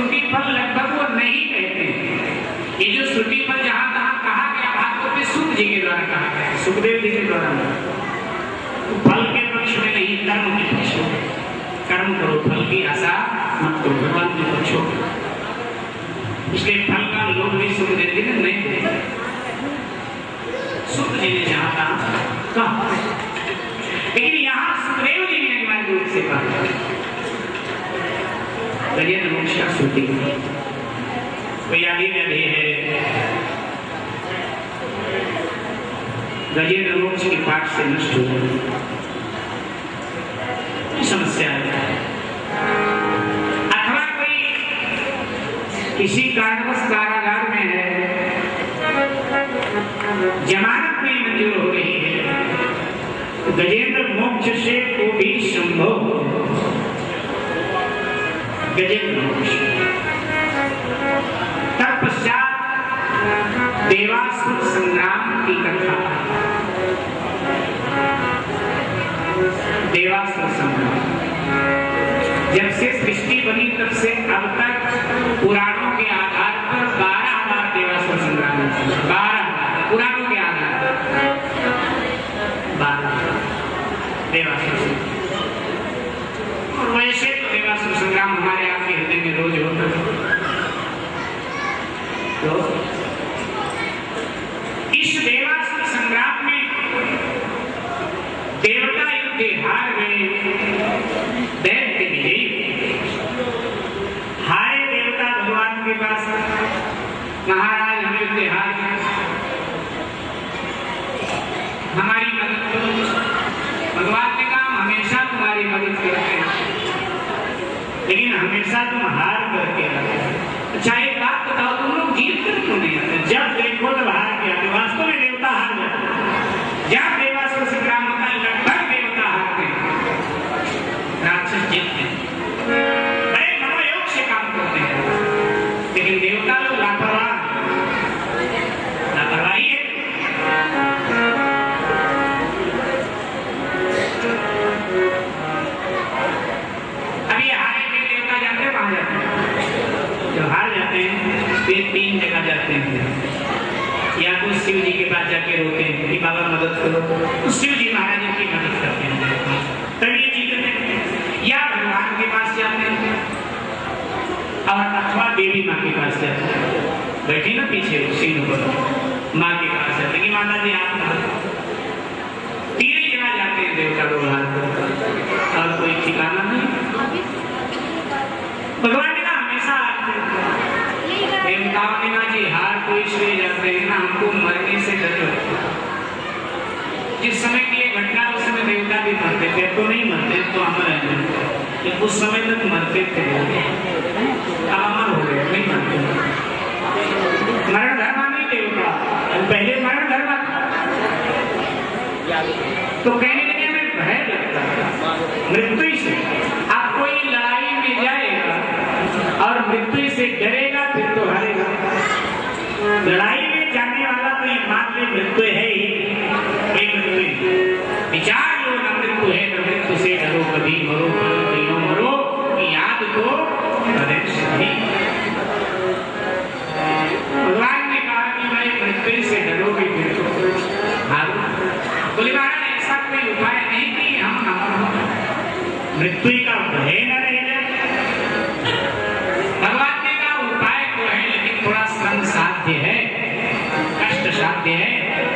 श्रुति फल लगभग वो नहीं कहते। ये जो श्रुति फल जहां तहां कहा गया भागवत में सुख जी के द्वारा कहा गया, सुखदेव जी के द्वारा, तो फल के पक्ष में नहीं, कर्म के पक्ष में। कर्म करो, फल की आशा मत करो, भगवान के पक्ष में। इसलिए फल का लोग भी सुखदेव जी ने नहीं दिया। सुख जी ने जहां तहां कहा, लेकिन यहां सुखदेव जी ने अनिवार्य रूप से कहा गजेंद्र मोक्ष का श्रुति कोई आदि में भी है, गजेंद्र मोक्ष के पाठ से नष्ट हो जाए, समस्या है। अथवा कोई किसी कारणवश कारागार में है, जमानत नहीं मंजूर हो रही है, तो गजेंद्र मोक्ष से को भी संभव गजेंद्र मोक्ष। तत्पश्चात देवासुर संग्राम की कथा, देवासुर संग्राम जब से सृष्टि बनी तब से अब तक पुराणों के आधार पर 12 बार देवासुर संग्राम हुआ। 12 पुराणों के आधार पर 12 देवासुर संग्राम। वैसे तो देवासुर संग्राम हमारे आपके हृदय में रोज होता है। तो इस देवासुर संग्राम में देवता युद्ध हार गए, दैत्य विजयी। हारे देवता भगवान के पास, महाराज हमें युद्ध हार गए, हमारी मदद करो। भगवान ने कहा हमेशा तुम्हारी मदद करते हैं, लेकिन हमेशा तुम हार करके आते। अच्छा एक बात बताओ, तुम लोग जीत कर क्यों नहीं आते? जब देखो तब हार के आते। वास्तव में देवता हार जाते। जब देवासुर संग्राम होता है लगभग देवता हारते हैं, राक्षस जीतते हैं, बड़े मनोयोग से काम करते हैं। लेकिन देवता लोग लापरवाही है। अभी हारे के देवता जाते हैं, कहाँ जाते हैं? जब हार जाते हैं तो 3 जगह जाते हैं। या तो शिव जी के पास जाके रोते हैं कि बाबा मदद करो, तो शिव जी महाराज की मदद करते हैं, तभी जीतते हैं। या भगवान के पास जाते हैं, और अथवा देवी माँ के पास जाते हैं, बैठी ना पीछे सिंह पर, माँ के पास जाते हैं कि माता जी आप 3 जगह जाते हैं देवता लोग हार कर, और कोई ठिकाना नहीं। भगवान ने कहा हमेशा आते हैं। देवताओं ने कहा जी हार तो इसलिए जाते हैं ना, हमको मरने से डर लगता है। जिस समय की ये घटना उस समय देवता भी मरते थे, तो नहीं मरते तो अमर है, लेकिन उस समय तक मरते थे, अब अमर हो गए, नहीं मरते। मरण धर्मा नहीं देवता, पहले मरण धर्मा था। तो कहने लगे हमें भय लगता है मृत्यु से। आप कोई लड़ाई में जाएगा और मृत्यु से डरेगा फिर तो हारेगा। लड़ाई में जाने वाला तो ये मान ले मृत्यु है ही, विचार लो न मृत्यु है, न मृत्यु से डरो, कभी मरो कभी मरो, याद तो नहीं। भगवान ने कहा कि मैं मृत्यु से डरोगे फिर तो हारो। बोले महाराज ऐसा कोई उपाय नहीं कि हम अमर हो, मृत्यु का भय न रह जाए। भगवान ने कहा उपाय तो है, लेकिन थोड़ा श्रम साध्य है, कष्ट साध्य है।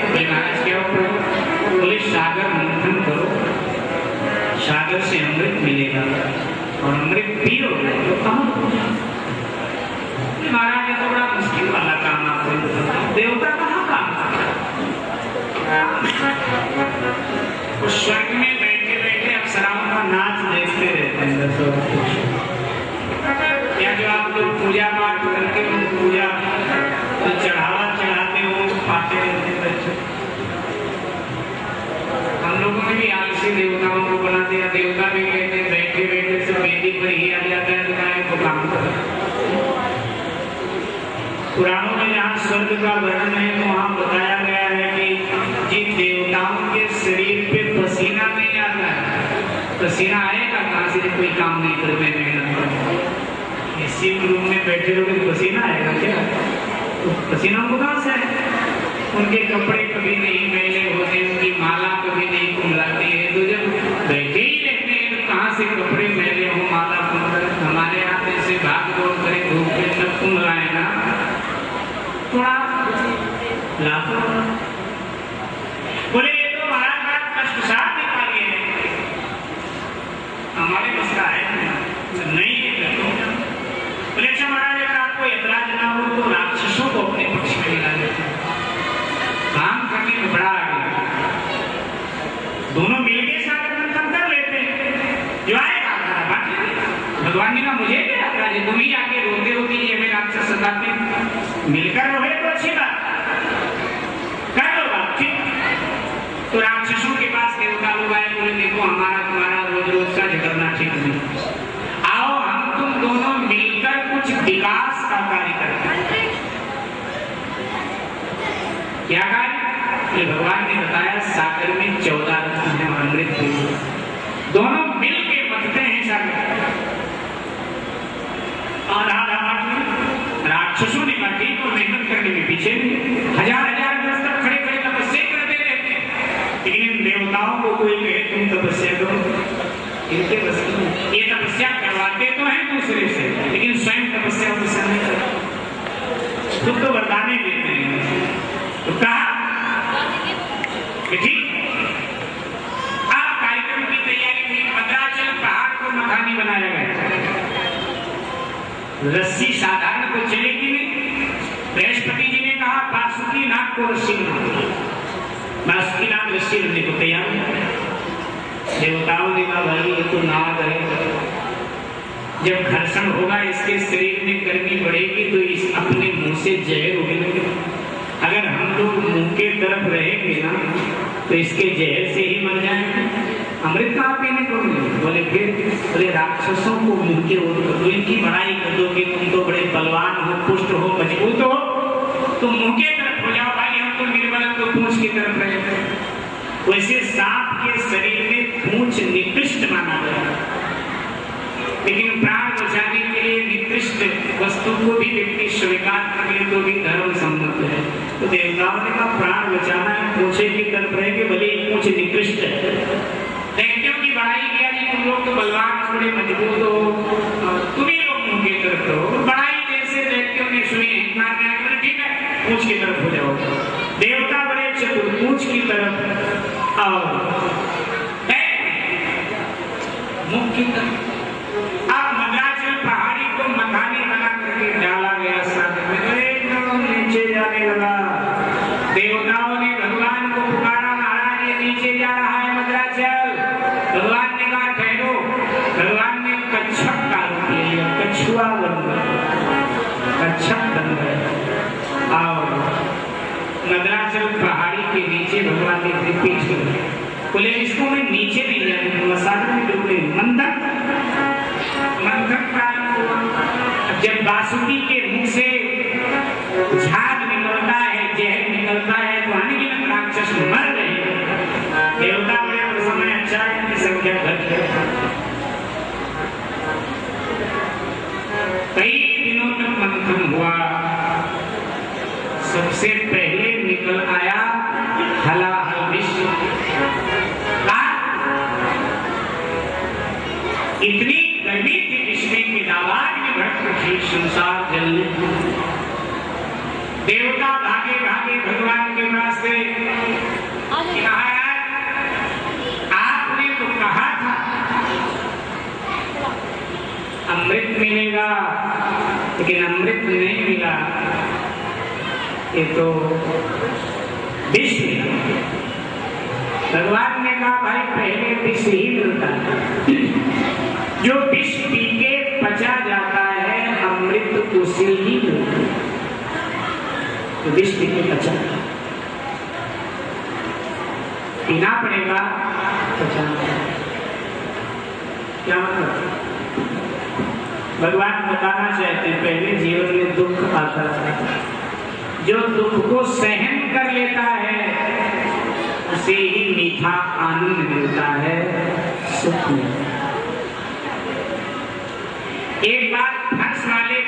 बोले महाराज क्या करो? बोले सागर मंथन करो, सागर से अमृत मिलेगा, और अमृत पियो तो कहाँ? महाराज ये तो बड़ा मुश्किल वाला काम आपको, देवता कहाँ काम करता? उस स्वर्ग में बैठे बैठे अप्सराओं का नाच देखते रहते हैं दर्शक। या जो आप लोग पूजा पाठ करके पूजा तो चढ़ावा चढ़ाते हो पाते रहते बच्चे। हम लोगों ने भी आलसी देवताओं को बना दिया। देवता भी कहते हैं बैठे बैठे से वेदी पर ही आ जाता है, तो क्या को काम कर। पुराणों में जहाँ स्वर्ग का वर्णन है तो वहाँ बताया गया है कि जिन देवताओं के शरीर पे पसीना नहीं आता है, पसीना आएगा कहाँ से? कोई काम नहीं करते, मेहनत करते। एसी रूम में बैठे रहोगे तो पसीना आएगा क्या? तो पसीना उनको कहाँ से आए? उनके कपड़े कभी नहीं मैले होते, उनकी माला कभी नहीं कुमलाती है, तो जब बैठे ही रहते हैं तो कहाँ से कपड़े मैले हो, माला कुमलाए? हमारे यहाँ ऐसे भाग दौड़ करे धूप में सब कुमलाए ना, थोड़ा लाखों बोले ये तो महाराज बात कष्ट साथ निकालिए हमारे बस का है नहीं है। बोले अच्छा महाराज अगर आपको ऐतराज ना हो तो राक्षसों को अपने पक्ष में मिला देते हैं, काम करने में बड़ा आगे, दोनों मिलके साथ मंथन कर लेते हैं, जो आएगा बाकी भगवान ने कहा मुझे क्या ऐतराज है, तुम ही आगे रोते हो कि ये मेरे राक्षस सताते हैं, मिलकर रहे तो अच्छी बात कर लो बात ठीक। तो राक्षसों के पास देवता लोग आए, बोले देखो हमारा तुम्हारा रोज रोज का झगड़ना ठीक नहीं, आओ हम तुम दोनों मिलकर कुछ विकास का कार्य करते हैं। क्या कार्य? ये भगवान ने बताया सागर में 14 रत्न है और अमृत दोनों मिल के बचते हैं सागर। और राक्षसों ने कहा ठीक और मेहनत करने में पीछे हजार हजार वर्ष तक खड़े खड़े तपस्या करते रहते हैं, लेकिन इन देवताओं को कोई कहे तुम तपस्या करो, इनके बस ये तपस्या करवाते तो हैं दूसरे से, लेकिन स्वयं तपस्या नहीं करते, खुद तो वरदाने देते हैं। तो कहा ठीक आप कार्यक्रम की तैयारी हुई, भद्राचल पहाड़ को मखानी बनाया गया, रस्सी साधारण को चलेगी नहीं, बृहस्पति जी ने कहा बासुकी नाग को रस्सी बना, बासुकी नाग रस्सी बनने को तैयार है। देवताओं ने कहा भाई ये तो नाग है, जब घर्षण होगा इसके शरीर में गर्मी बढ़ेगी तो इस अपने मुंह से जहर उगलेगा, अगर हम लोग मुंह के तरफ रहेंगे ना तो इसके जहर से ही मर जाएंगे, अमृत कहाँ पीने को मिले? बोले फिर बोले राक्षसों को मुंह के ओर कर दो, इनकी बड़ाई कर दो कि तुम तो बड़े बलवान हो, पुष्ट हो, मजबूत हो, तुम मुंह के तरफ हो जाओ भाई, हम तो निर्बल तो पूंछ की तरफ रहे। वैसे सांप के शरीर में पूंछ निकृष्ट माना गया, लेकिन प्राण बचाने के लिए निकृष्ट वस्तु को भी व्यक्ति स्वीकार कर ले तो भी धर्म सम्मत है। तो देवताओं ने कहा प्राण बचाना है, पूछे की तरफ रहेंगे, भले पूछ निकृष्ट है, दैत्यों की बड़ाई किया जी तुम लोग तो बलवान थोड़े मजबूत हो, तुम ही लोग मुंह की तरफ हो, बड़ाई जैसे दैत्यों ने सुनी हिंसा, ठीक है पूछ की तरफ हो जाओ। देवता बड़े चतुर, पूछ की तरफ आओ, मुख की तरफ। अब मद्राचल पहाड़ी को मखानी बना करके डाला गया सागर में, एकदम नीचे जाने लगा। देवताओं ने भगवान को पुकारा, महाराज ये नीचे जा रहा है मद्राचल। भगवान ने कहा ठहरो, भगवान ने कच्छप का रूप ले लिया, कछुआ बन गया, कच्छप बन गया। और मद्राचल पहाड़ी के नीचे भगवान ने पीठ बोले इसको मैं नीचे नहीं जाने दूंगा, सागर में डूबे। मंथन प्रारंभ हुआ, जब बासुकी के मुख से झाग निकलता है, जहर निकलता है तो अनगिनत राक्षस मर रहे। देवता बड़े समय अच्छा है कि संख्या घट गई। कई दिनों तक मंथन हुआ, सबसे पहले निकल आया हलाहल विश्व। इतनी गर्मी थी विश्व की दावाग में भड़क उठी, संसार जलने। देवता भागे भागे भगवान के पास से आपने तो कहा था अमृत मिलेगा, लेकिन अमृत नहीं मिला, ये तो विष मिला। भगवान ने कहा भाई पहले विष ही मिलता है, जो विष पी के पचा जाता है अमृत उसे ही मिलता है, तो विष पी के पचा पीना पड़ेगा, पचाना क्या मतलब? भगवान बताना चाहते हैं पहले जीवन में दुख आता है, जो दुख को सहन कर लेता है उसे ही मीठा आनंद मिलता है, सुख मिलता है। एक बात फर्श वाले